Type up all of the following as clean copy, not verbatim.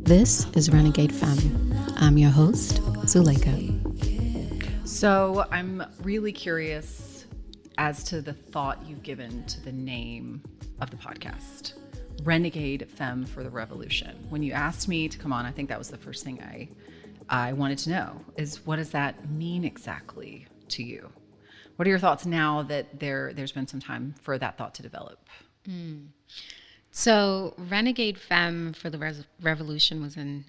This is Renegade Femme. I'm your host, Zuleica. So I'm really curious as to the thought you've given to the name of the podcast, Renegade Femme for the Revolution. When you asked me to come on, I think that was the first thing I wanted to know is, what does that mean exactly to you? What are your thoughts now that there's been some time for that thought to develop? So Renegade Femme for the Revolution was an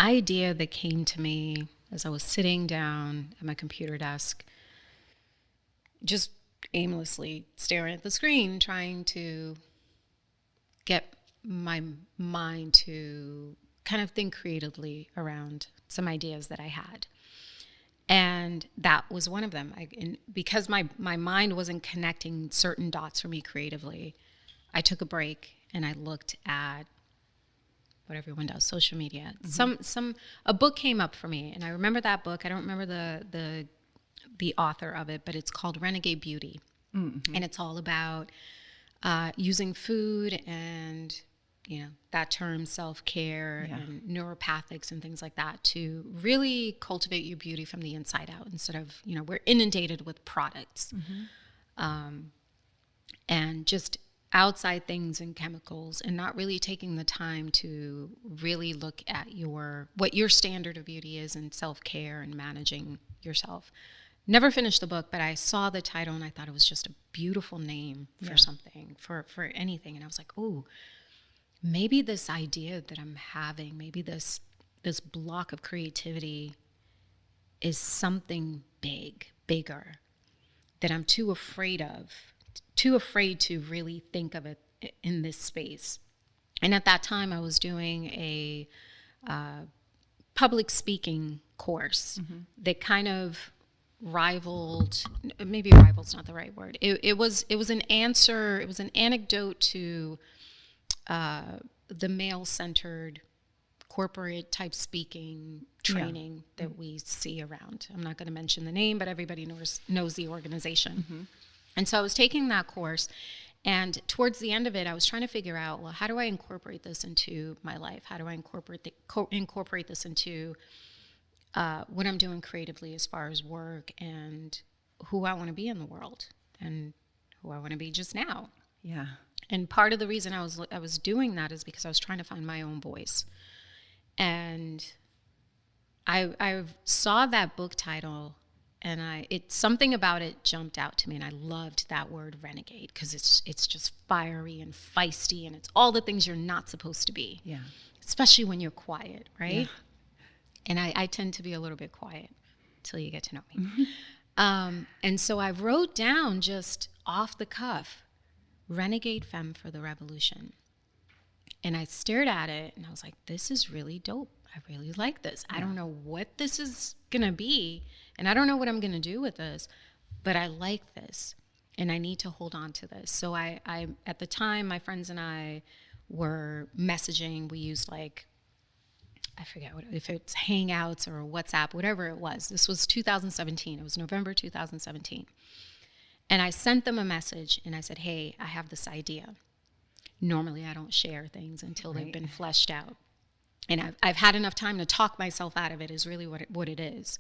idea that came to me as I was sitting down at my computer desk, just aimlessly staring at the screen, trying to get my mind to kind of think creatively around some ideas that I had. And that was one of them. Because my mind wasn't connecting certain dots for me creatively, I took a break and I looked at what everyone does, social media. Mm-hmm. A book came up for me, and I remember that book. I don't remember the author of it, but it's called Renegade Beauty. Mm-hmm. And it's all about using food and, that term self-care and neuropathics and things like that to really cultivate your beauty from the inside out instead of, we're inundated with products. Mm-hmm. And just outside things and chemicals, and not really taking the time to really look at what your standard of beauty is and self-care and managing yourself. Never finished the book, but I saw the title and I thought it was just a beautiful name for something, for anything. And I was like, oh, maybe this idea that I'm having, maybe this block of creativity is something bigger that I'm too afraid to really think of it in this space. And at that time, I was doing a public speaking course that kind of maybe rival's not the right word. It was an anecdote to the male-centered corporate type speaking training that we see around. I'm not going to mention the name, but everybody knows the organization. Mm-hmm. And so I was taking that course, and towards the end of it, I was trying to figure out, well, how do I incorporate this into my life? How do I incorporate this into what I'm doing creatively as far as work and who I want to be in the world and who I want to be just now? Yeah. And part of the reason I was doing that is because I was trying to find my own voice. And I saw that book title, and something about it jumped out to me, and I loved that word renegade because it's just fiery and feisty, and it's all the things you're not supposed to be. Yeah. Especially when you're quiet, right? Yeah. And I tend to be a little bit quiet until you get to know me. Mm-hmm. And so I wrote down just off the cuff, Renegade Femme for the Revolution. And I stared at it and I was like, this is really dope. I really like this. Yeah. I don't know what this is going to be, and I don't know what I'm going to do with this, but I like this and I need to hold on to this. So I at the time, my friends and I were messaging. We used I forget if it's Hangouts or WhatsApp, whatever it was. This was 2017. It was November 2017. And I sent them a message and I said, hey, I have this idea. Normally I don't share things until they've been fleshed out. And I've had enough time to talk myself out of it is really what it is.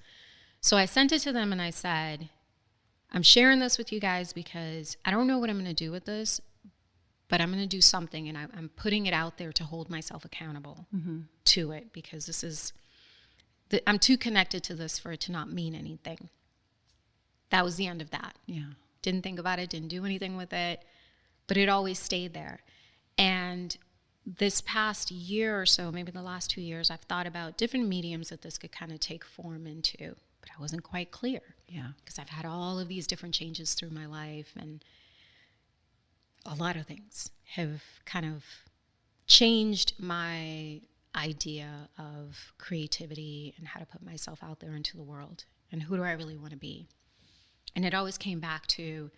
So I sent it to them and I said, I'm sharing this with you guys because I don't know what I'm going to do with this, but I'm going to do something, and I'm putting it out there to hold myself accountable to it, because I'm too connected to this for it to not mean anything. That was the end of that. Yeah. Didn't think about it, didn't do anything with it, but it always stayed there. And this past year or so, maybe the last 2 years, I've thought about different mediums that this could kind of take form into, but I wasn't quite clear. Yeah. Because I've had all of these different changes through my life, and a lot of things have kind of changed my idea of creativity and how to put myself out there into the world and who do I really want to be. And it always came back to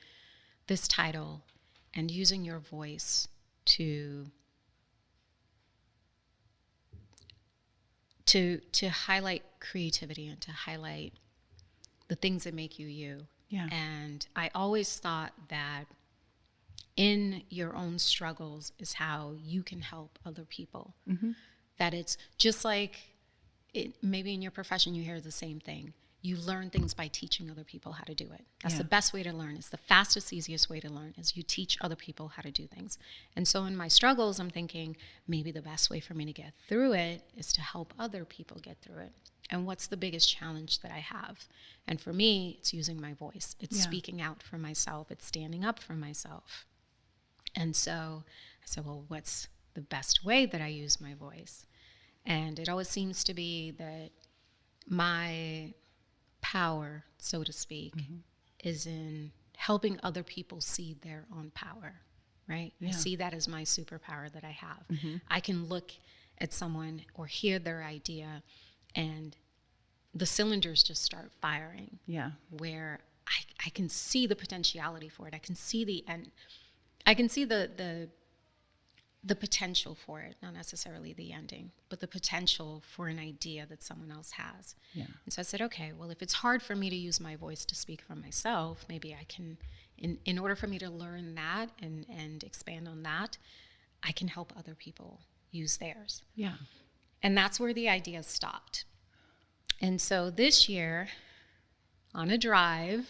this title and using your voice to highlight creativity and to highlight the things that make you you. Yeah. And I always thought that in your own struggles is how you can help other people. Mm-hmm. That it's just like maybe in your profession you hear the same thing. You learn things by teaching other people how to do it. That's the best way to learn. It's the fastest, easiest way to learn is you teach other people how to do things. And so in my struggles, I'm thinking maybe the best way for me to get through it is to help other people get through it. And what's the biggest challenge that I have? And for me, it's using my voice. It's speaking out for myself. It's standing up for myself. And so I said, well, what's the best way that I use my voice? And it always seems to be that my power, so to speak, is in helping other people see their own power, right? I see that as my superpower that I have. I can look at someone or hear their idea and the cylinders just start firing. Where I can see the potentiality for it. I can see the end. I can see the potential for it, not necessarily the ending, but the potential for an idea that someone else has. And so I said, okay, well, if it's hard for me to use my voice to speak for myself, maybe I can, in order for me to learn that and expand on that, I can help other people use theirs. And that's where the idea stopped. And so this year, on a drive,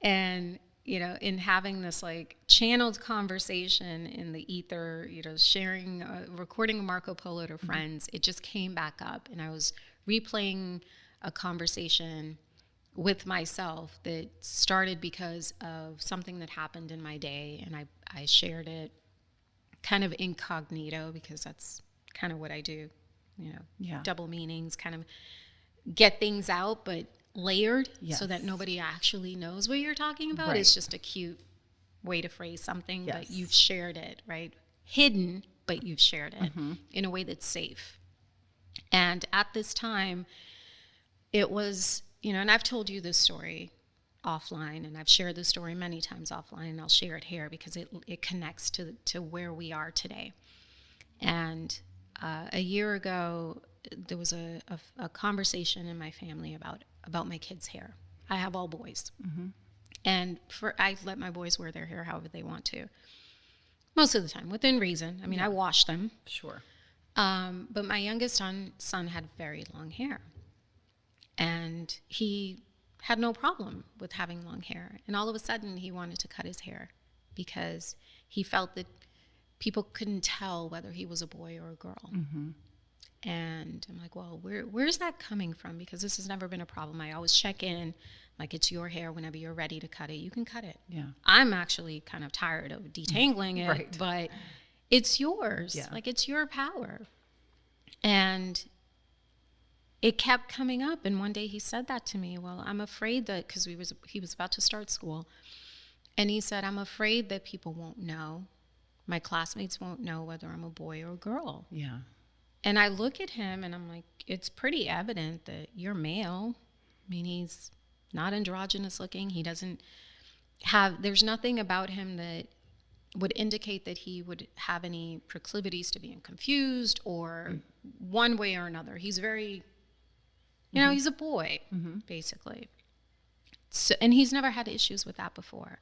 and in having this like channeled conversation in the ether, sharing, recording a Marco Polo to friends, it just came back up. And I was replaying a conversation with myself that started because of something that happened in my day. And I shared it kind of incognito because that's kind of what I do, double meanings, kind of get things out, but layered so that nobody actually knows what you're talking about. It's just a cute way to phrase something, but you've shared it, right? Hidden, but you've shared it in a way that's safe. And at this time, it was, and I've told you this story offline, and I've shared this story many times offline, and I'll share it here because it connects to where we are today. And a year ago, there was a conversation in my family about my kids' hair. I have all boys. And I let my boys wear their hair however they want to. Most of the time, within reason. I mean, I wash them. Sure. But my youngest son had very long hair. And he had no problem with having long hair. And all of a sudden, he wanted to cut his hair because he felt that people couldn't tell whether he was a boy or a girl. And I'm like, well, where's that coming from? Because this has never been a problem. I always check in, like, it's your hair. Whenever you're ready to cut it, you can cut it. I'm actually kind of tired of detangling it, but it's yours. Like, it's your power. And it kept coming up. And one day he said that to me. Well, I'm afraid that, because he was about to start school. And he said, I'm afraid that people won't know. My classmates won't know whether I'm a boy or a girl. And I look at him and I'm like, it's pretty evident that you're male. I mean, he's not androgynous looking. He doesn't have, there's nothing about him that would indicate that he would have any proclivities to being confused or one way or another. He's very, he's a boy, basically. So, and he's never had issues with that before.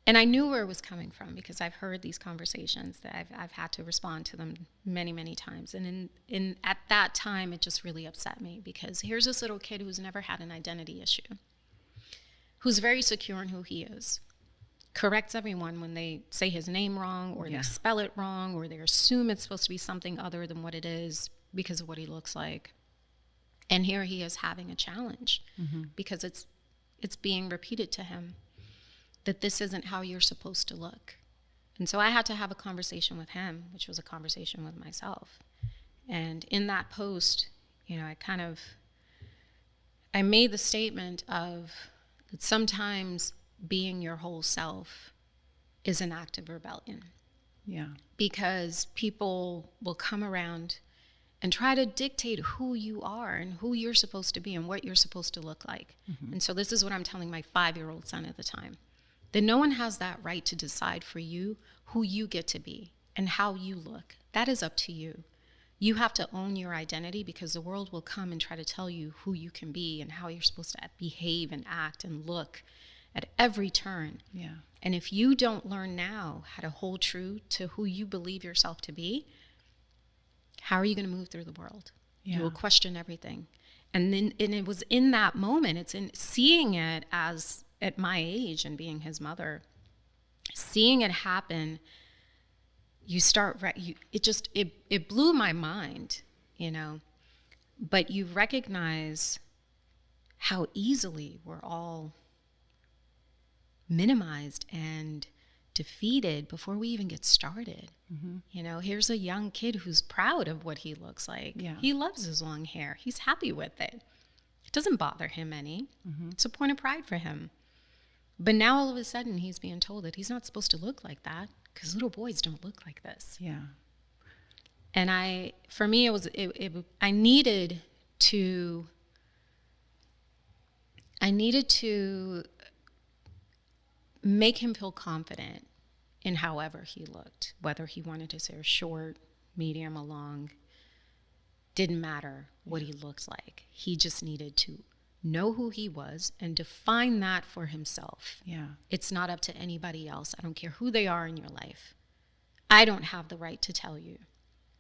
And I knew where it was coming from because I've heard these conversations that I've had to respond to them many, many times. And at that time, it just really upset me because here's this little kid who's never had an identity issue, who's very secure in who he is, corrects everyone when they say his name wrong or they spell it wrong or they assume it's supposed to be something other than what it is because of what he looks like. And here he is having a challenge because it's being repeated to him that this isn't how you're supposed to look. And so I had to have a conversation with him, which was a conversation with myself. And in that post, I made the statement of that sometimes being your whole self is an act of rebellion. Because people will come around and try to dictate who you are and who you're supposed to be and what you're supposed to look like. And so this is what I'm telling my 5-year-old son at the time. That no one has that right to decide for you who you get to be and how you look. That is up to you. You have to own your identity because the world will come and try to tell you who you can be and how you're supposed to behave and act and look at every turn. And if you don't learn now how to hold true to who you believe yourself to be, How are you going to move through the world? Yeah. You will question everything. And it was in that moment, it's in seeing it as at my age and being his mother, seeing it happen, you start, it blew my mind, you know, but you recognize how easily we're all minimized and defeated before we even get started. Mm-hmm. You know, here's a young kid who's proud of what he looks like. Yeah. He loves his long hair. He's happy with it. It doesn't bother him any. Mm-hmm. It's a point of pride for him. But now all of a sudden he's being told that he's not supposed to look like that because little boys don't look like this. Yeah. And for me, I needed to make him feel confident in however he looked, whether he wanted his hair short, medium, or long. Didn't matter what he looked like. He just needed to know who he was and define that for himself. Yeah. It's not up to anybody else. I don't care who they are in your life. I don't have the right to tell you.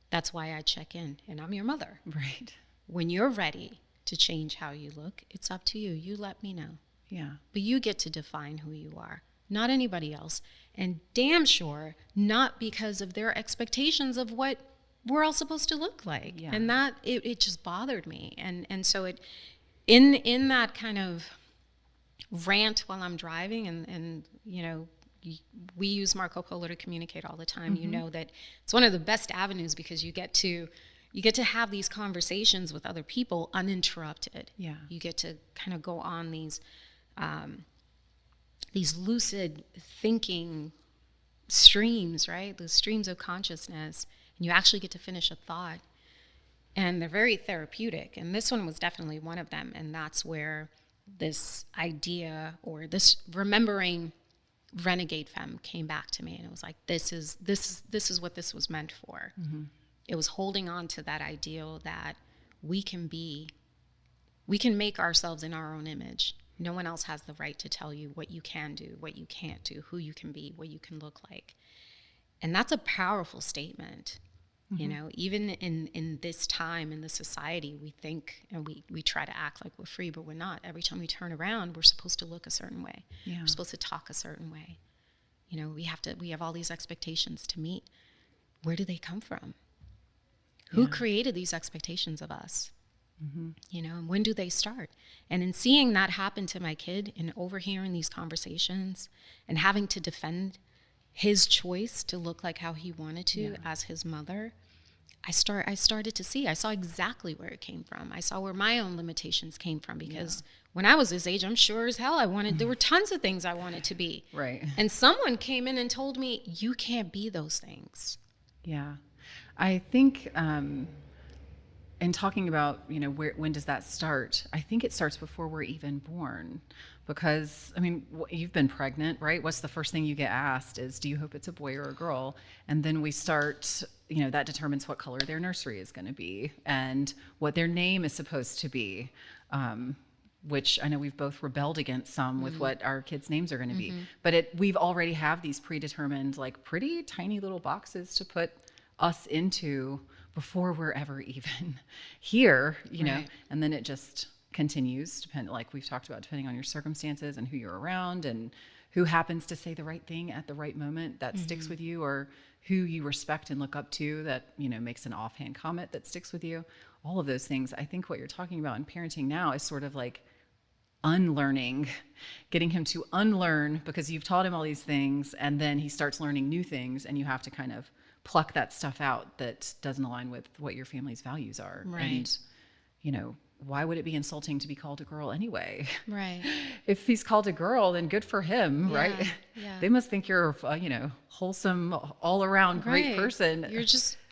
That's why I check in, and I'm your mother. Right. When you're ready to change how you look, it's up to you. You let me know. Yeah. But you get to define who you are, not anybody else. And damn sure not because of their expectations of what we're all supposed to look like. Yeah. And that, it just bothered me. And so in that kind of rant while I'm driving, and you know, we use Marco Polo to communicate all the time. Mm-hmm. You know that it's one of the best avenues because you get to have these conversations with other people uninterrupted. Yeah. You get to kind of go on these lucid thinking streams, right? Those streams of consciousness, and you actually get to finish a thought. And they're very therapeutic. And this one was definitely one of them. And that's where this idea or this remembering Renegade Femme came back to me. And it was like, this is what this was meant for. Mm-hmm. It was holding on to that ideal that we can make ourselves in our own image. No one else has the right to tell you what you can do, what you can't do, who you can be, what you can look like. And that's a powerful statement. Mm-hmm. You know, even in this time, in this society, we think and we try to act like we're free, but we're not. Every time we turn around, we're supposed to look a certain way. Yeah. We're supposed to talk a certain way. You know, we have all these expectations to meet. Where do they come from? Yeah. Who created these expectations of us? Mm-hmm. You know, and when do they start? And in seeing that happen to my kid and overhearing these conversations and having to defend his choice to look like how he wanted to as his mother, I started to see. I saw exactly where it came from. I saw where my own limitations came from because when I was his age, I'm sure as hell there were tons of things I wanted to be. Right. And someone came in and told me, you can't be those things. Yeah. I think in talking about, you know, when does that start? I think it starts before we're even born. Because, I mean, you've been pregnant, right? What's the first thing you get asked is, do you hope it's a boy or a girl? And then we start, you know, that determines what color their nursery is going to be and what their name is supposed to be, which I know we've both rebelled against some with what our kids' names are going to be. But we've already have these predetermined, like pretty tiny little boxes to put us into before we're ever even here, you know, and then it just continues, like we've talked about, depending on your circumstances and who you're around and who happens to say the right thing at the right moment that sticks with you, or who you respect and look up to that, you know, makes an offhand comment that sticks with you. All of those things. I think what you're talking about in parenting now is sort of like unlearning, getting him to unlearn because you've taught him all these things and then he starts learning new things and you have to kind of pluck that stuff out that doesn't align with what your family's values are. Right. And, you know, why would it be insulting to be called a girl anyway? Right. If he's called a girl, then good for him, right? Yeah. They must think you're a, you know, wholesome, all around great person.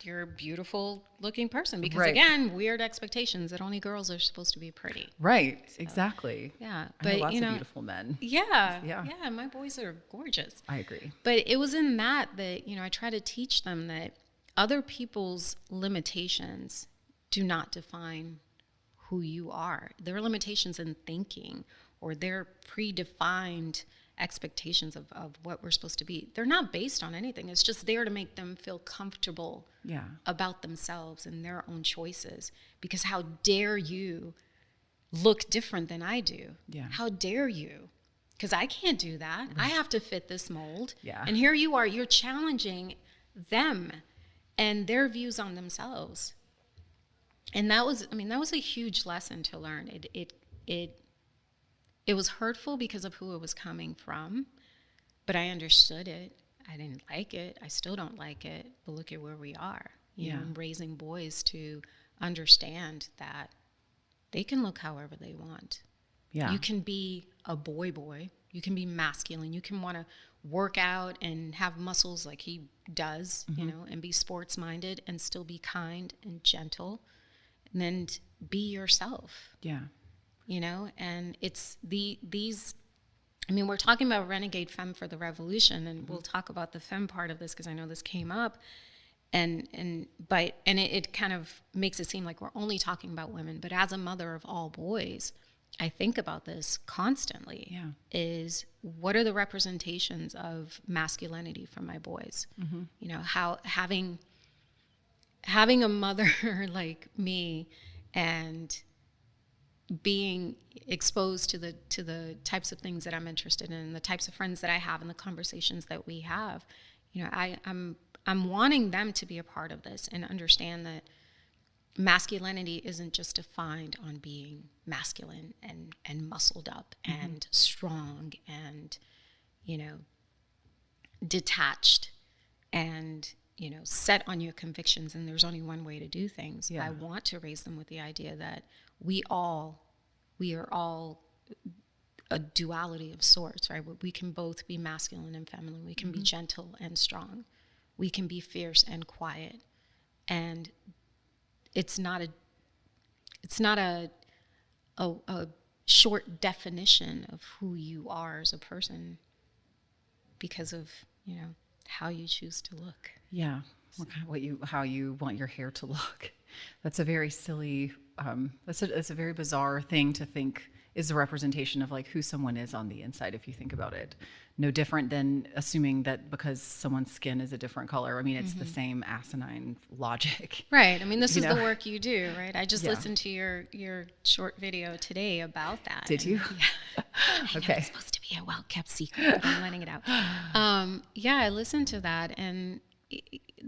You're a beautiful looking person because again, weird expectations that only girls are supposed to be pretty. Right. So, exactly. Yeah. But lots of beautiful men. Yeah. My boys are gorgeous. I agree. But it was in that, you know, I try to teach them that other people's limitations do not define who you are. Their limitations in thinking or their predefined expectations of what we're supposed to be. They're not based on anything. It's just there to make them feel comfortable about themselves and their own choices. Because how dare you look different than I do? Yeah. How dare you? Because I can't do that. I have to fit this mold. Yeah. And here you are, you're challenging them and their views on themselves. And that was a huge lesson to learn. It was hurtful because of who it was coming from, but I understood it. I didn't like it. I still don't like it. But look at where we are. You know, I'm raising boys to understand that they can look however they want. Yeah. You can be a boy. You can be masculine. You can want to work out and have muscles like he does, you know, and be sports minded and still be kind and gentle. And then be yourself. Yeah. You know, and it's these, I mean, we're talking about Renegade Femme for the Revolution, and we'll talk about the femme part of this because I know this came up. And it kind of makes it seem like we're only talking about women. But as a mother of all boys, I think about this constantly. Yeah. Is what are the representations of masculinity for my boys? You know, how having a mother like me and being exposed to the types of things that I'm interested in, the types of friends that I have, and the conversations that we have, you know, I'm wanting them to be a part of this and understand that masculinity isn't just defined on being masculine and muscled up and strong and, you know, detached and, you know, set on your convictions, and there's only one way to do things. I want to raise them with the idea that we are all a duality of sorts, right? We can both be masculine and feminine. We can be gentle and strong. We can be fierce and quiet. And it's not a short definition of who you are as a person because of, you know, how you choose to look. Yeah. How you want your hair to look. That's a very silly, that's a very bizarre thing to think is a representation of like who someone is on the inside, if you think about it. No different than assuming that because someone's skin is a different color. I mean, it's the same asinine logic. Right. I mean, this is the work you do, right? I just listened to your short video today about that. Did you? Yeah. Okay. It's supposed to be a well-kept secret, but I'm letting it out. Yeah, I listened to that, and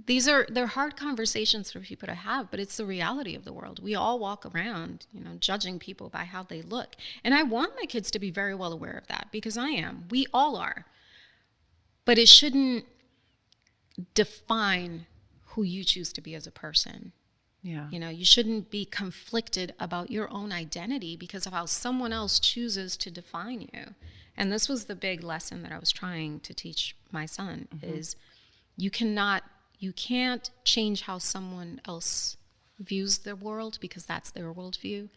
they're hard conversations for people to have, but it's the reality of the world. We all walk around, you know, judging people by how they look. And I want my kids to be very well aware of that because I am. We all are. But it shouldn't define who you choose to be as a person. Yeah. You know, you shouldn't be conflicted about your own identity because of how someone else chooses to define you. And this was the big lesson that I was trying to teach my son is you can't change how someone else views the world because that's their worldview.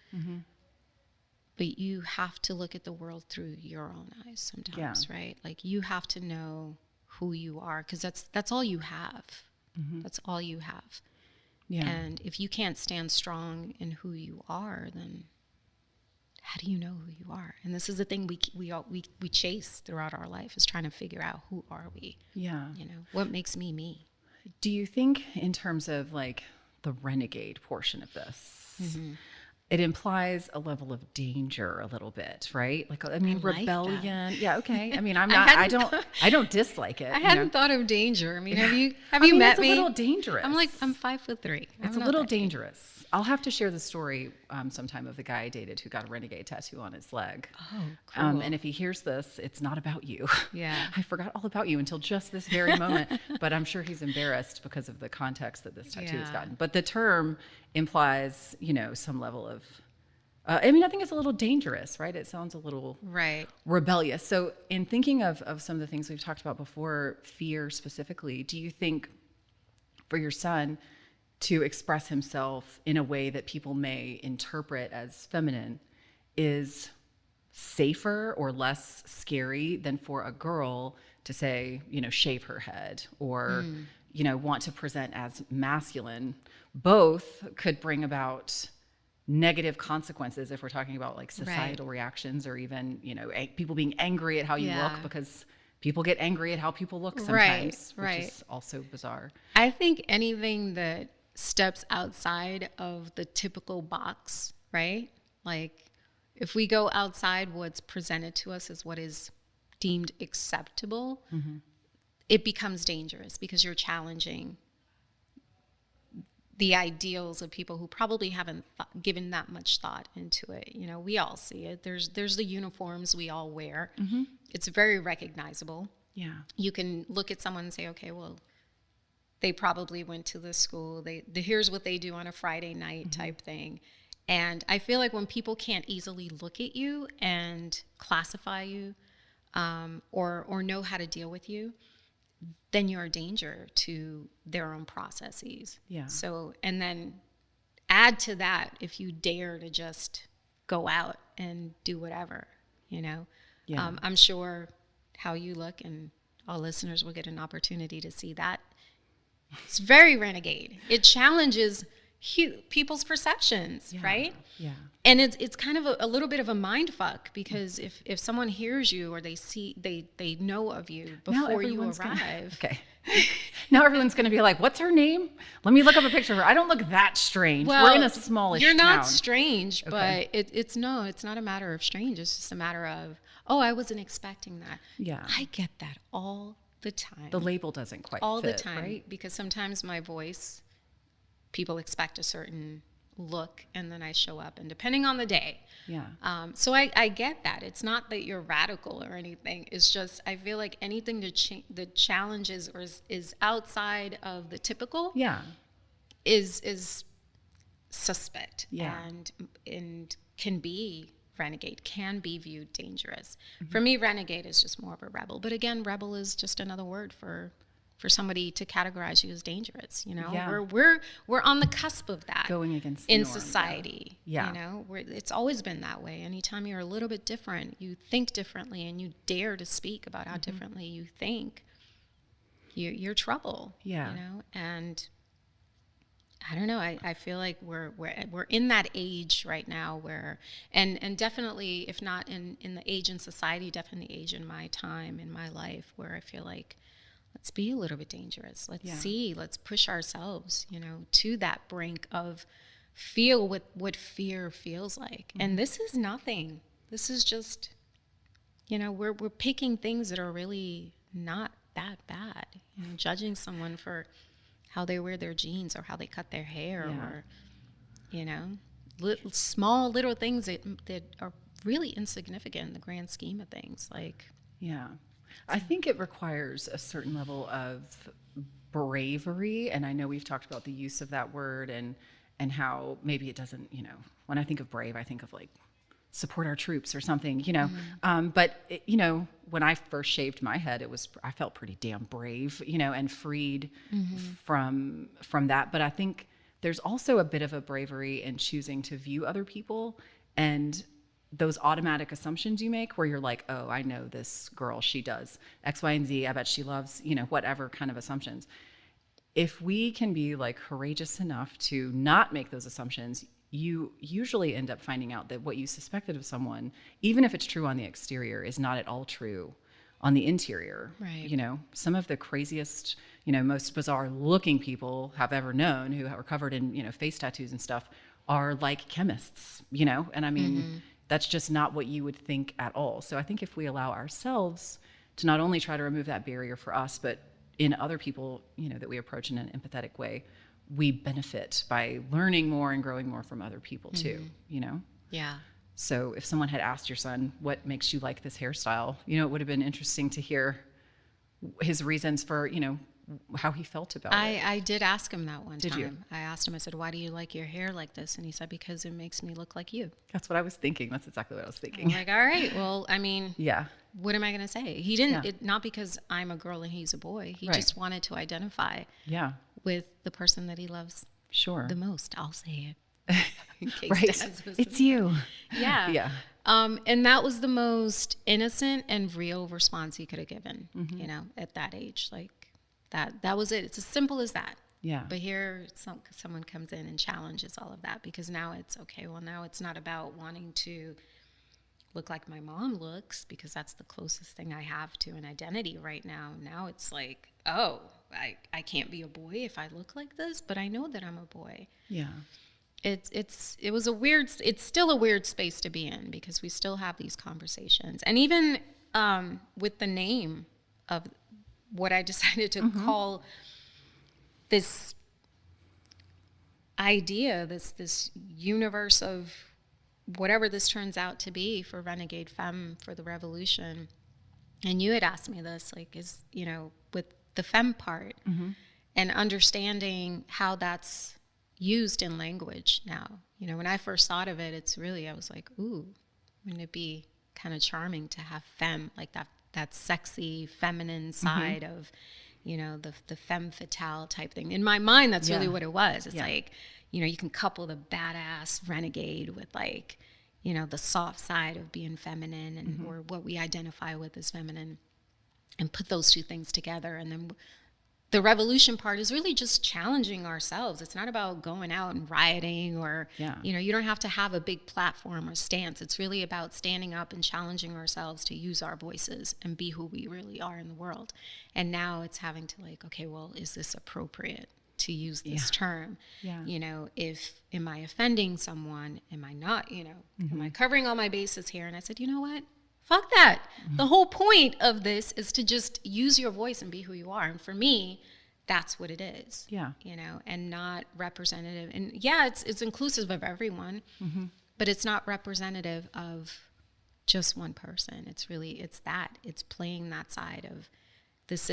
But you have to look at the world through your own eyes sometimes, right? Like you have to know who you are because that's all you have. That's all you have. Yeah. And if you can't stand strong in who you are, then how do you know who you are? And this is the thing we chase throughout our life is trying to figure out who are we? Yeah. You know, what makes me me? Do you think in terms of like the renegade portion of this, it implies a level of danger a little bit, right? Like, I mean, rebellion. Yeah. Okay. I mean, I don't dislike it. I hadn't thought of danger. I mean, have you met me? It's a little dangerous. I'm 5'3". It's a little dangerous. I'll have to share the story sometime of the guy I dated who got a renegade tattoo on his leg. Oh, cool. And if he hears this, it's not about you. Yeah. I forgot all about you until just this very moment, but I'm sure he's embarrassed because of the context that this tattoo has gotten. But the term implies, you know, some level of, I mean, I think it's a little dangerous, right? It sounds a little rebellious. So in thinking of some of the things we've talked about before, fear specifically, do you think for your son to express himself in a way that people may interpret as feminine is safer or less scary than for a girl to say, you know, shave her head or, you know, want to present as masculine? Both could bring about negative consequences if we're talking about like societal reactions, or even, people being angry at how you look, because people get angry at how people look sometimes, which is also bizarre. I think anything that steps outside of the typical box, right? Like if we go outside what's presented to us as what is deemed acceptable, it becomes dangerous because you're challenging the ideals of people who probably haven't given that much thought into it. We all see it. There's the uniforms we all wear. It's very recognizable. Yeah. You can look at someone and say, okay, well, they probably went to this school. Here's what they do on a Friday night type thing. And I feel like when people can't easily look at you and classify you, or know how to deal with you, then you're a danger to their own processes. Yeah. So, and then add to that if you dare to just go out and do whatever, Yeah. I'm sure how you look, and all listeners will get an opportunity to see that. It's very renegade. It challenges people's perceptions, right? Yeah. And it's kind of a little bit of a mind fuck, because if someone hears you or they know of you before you arrive. Okay. Now everyone's going to be like, what's her name? Let me look up a picture of her. I don't look that strange. Well, we're in a smallish town. You're not town. Strange, okay. But it's not a matter of strange. It's just a matter of, I wasn't expecting that. Yeah. I get that all the time. The label doesn't quite all fit, the time, right? Because sometimes my voice, people expect a certain look, and then I show up, and depending on the day. Yeah. So I get that. It's not that you're radical or anything. It's just I feel like anything that challenges or is outside of the typical. Yeah. Is suspect. Yeah. And can be renegade, can be viewed dangerous. For me, renegade is just more of a rebel. But again, rebel is just another word for somebody to categorize you as dangerous. Yeah. We're on the cusp of that, going against the in norm, society. Yeah. It's always been that way. Anytime you're a little bit different, you think differently, and you dare to speak about how differently you think, you're trouble. Yeah. And I don't know. I feel like we're in that age right now where, and definitely, if not in the age in society, definitely the age in my time, in my life, where I feel like, let's be a little bit dangerous. Let's push ourselves, to that brink of feel what fear feels like. And this is nothing. This is just, we're picking things that are really not that bad. Judging someone for how they wear their jeans or how they cut their hair, or, small little things that are really insignificant in the grand scheme of things. Yeah. I think it requires a certain level of bravery. And I know we've talked about the use of that word and how maybe it doesn't, when I think of brave, I think of like support our troops or something, but when I first shaved my head, I felt pretty damn brave, and freed from that. But I think there's also a bit of a bravery in choosing to view other people and those automatic assumptions you make where you're like, oh, I know this girl, she does X, Y, and Z. I bet she loves, whatever kind of assumptions. If we can be like courageous enough to not make those assumptions, you usually end up finding out that what you suspected of someone, even if it's true on the exterior, is not at all true on the interior. Right. Some of the craziest, most bizarre looking people have ever known who are covered in, face tattoos and stuff are like chemists, and I mean, that's just not what you would think at all. So I think if we allow ourselves to not only try to remove that barrier for us, but in other people, that we approach in an empathetic way, we benefit by learning more and growing more from other people too, Yeah. So if someone had asked your son, what makes you like this hairstyle, it would have been interesting to hear his reasons for, how he felt about it. I did ask him that one time. Did you? I asked him, I said, why do you like your hair like this? And he said, because it makes me look like you. That's what I was thinking. That's exactly what I was thinking. I'm like, all right, well, I mean, yeah. What am I going to say? He didn't, not because I'm a girl and he's a boy. He just wanted to identify with the person that he loves the most. I'll say it. In case It's you. Yeah. Yeah. And that was the most innocent and real response he could have given, at that age. Like that was it. It's as simple as that. Yeah. But here, someone comes in and challenges all of that, because now it's okay. Well, now it's not about wanting to look like my mom looks, because that's the closest thing I have to an identity right now. Now it's like, oh, I can't be a boy if I look like this, but I know that I'm a boy. Yeah. It's still a weird space to be in, because we still have these conversations. And even with the name of what I decided to call this idea, this universe of whatever this turns out to be for Renegade Femme for the revolution. And you had asked me this, like, is, with the femme part and understanding how that's used in language now. When I first thought of it, I was like, ooh, wouldn't it be kind of charming to have femme, like that sexy feminine side of, the femme fatale type thing. In my mind, that's really what it was. It's like, you can couple the badass renegade with, like, the soft side of being feminine, and or what we identify with as feminine, and put those two things together. And then the revolution part is really just challenging ourselves. It's not about going out and rioting or, you don't have to have a big platform or stance. It's really about standing up and challenging ourselves to use our voices and be who we really are in the world. And now it's having to, like, okay, well, is this appropriate to use this term? Am I offending someone? Am I not, am I covering all my bases here? And I said, you know what? Fuck that. The whole point of this is to just use your voice and be who you are. And for me, that's what it is. Yeah. And not representative. And it's inclusive of everyone, but it's not representative of just one person. It's playing that side of this.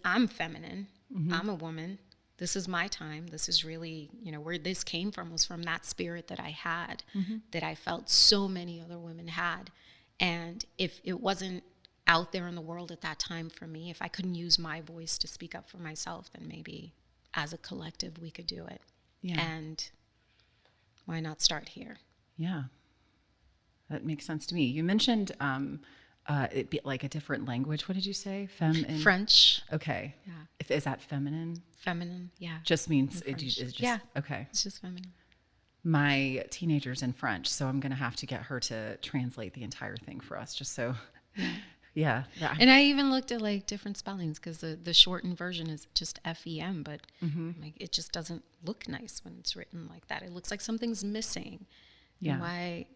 I'm feminine. I'm a woman. This is my time. This is really, where this came from was from that spirit that I had, that I felt so many other women had. And if it wasn't out there in the world at that time for me, if I couldn't use my voice to speak up for myself, then maybe as a collective we could do it. Yeah. And why not start here? Yeah. That makes sense to me. You mentioned it be like a different language. What did you say? French. Okay. Yeah. Is that feminine? Feminine, yeah. Just means it's just okay. It's just feminine. My teenager's in French, so I'm going to have to get her to translate the entire thing for us, just so. Yeah. And I even looked at, like, different spellings, because the shortened version is just FEM, but like, it just doesn't look nice when it's written like that. It looks like something's missing. Yeah. And why,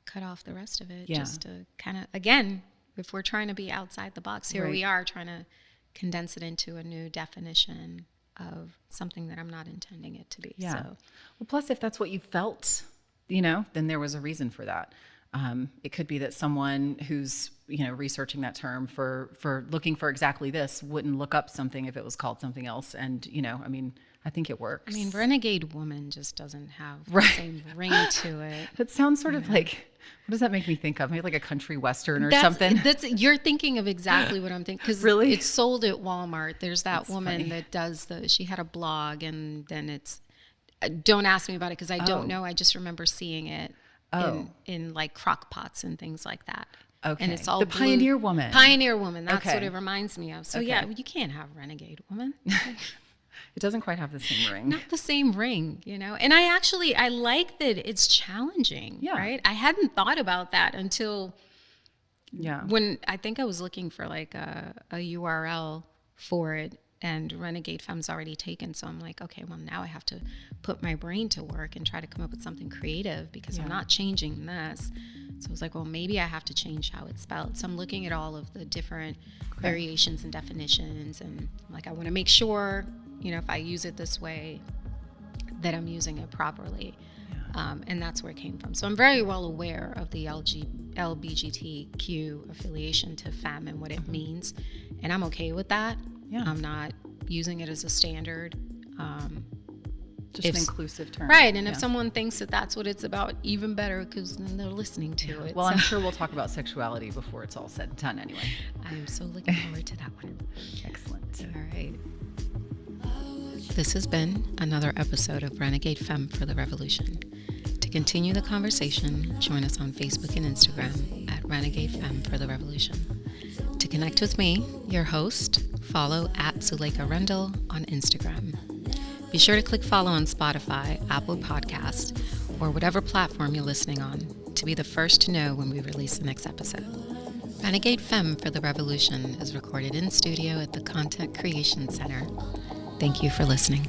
cut off the rest of it just to kind of, again, if we're trying to be outside the box, here we are trying to condense it into a new definition of something that I'm not intending it to be. Yeah. So. Well, plus, if that's what you felt, then there was a reason for that. It could be that someone who's, researching that term for looking for exactly this wouldn't look up something if it was called something else. And, I think it works. Renegade woman just doesn't have the same ring to it. It sounds sort of like, what does that make me think of? Maybe like a country western or something? You're thinking of exactly what I'm thinking. Because really? It's sold at Walmart. There's that woman that does she had a blog, and then don't ask me about it because I don't know. I just remember seeing it in like crock pots and things like that. Okay. And it's all the blue. Pioneer Woman. Pioneer Woman. That's what it reminds me of. So you can't have Renegade Woman. It doesn't quite have the same ring. Not the same ring, And I like that it's challenging, right? I hadn't thought about that until when I think I was looking for like a URL for it, and Renegade Femme's already taken. So I'm like, okay, well, now I have to put my brain to work and try to come up with something creative, because I'm not changing this. So I was like, well, maybe I have to change how it's spelled. So I'm looking at all of the different variations and definitions, and like, I want to make sure, if I use it this way, that I'm using it properly. And that's where it came from. So I'm very well aware of the LGBTQ affiliation to femme and what it means. And I'm okay with that. Yeah. I'm not using it as a standard. Just an inclusive term. Right. And if someone thinks that that's what it's about, even better, because then they're listening to it. Well, I'm sure we'll talk about sexuality before it's all said and done anyway. I'm so looking forward to that one. Excellent. All right. This has been another episode of Renegade Femme for the Revolution. To continue the conversation, join us on Facebook and Instagram at Renegade Femme for the Revolution. To connect with me, your host, follow at Zuleica Rendell on Instagram. Be sure to click follow on Spotify, Apple Podcast, or whatever platform you're listening on to be the first to know when we release the next episode. Renegade Femme for the Revolution is recorded in studio at the Content Creation Center. Thank you for listening.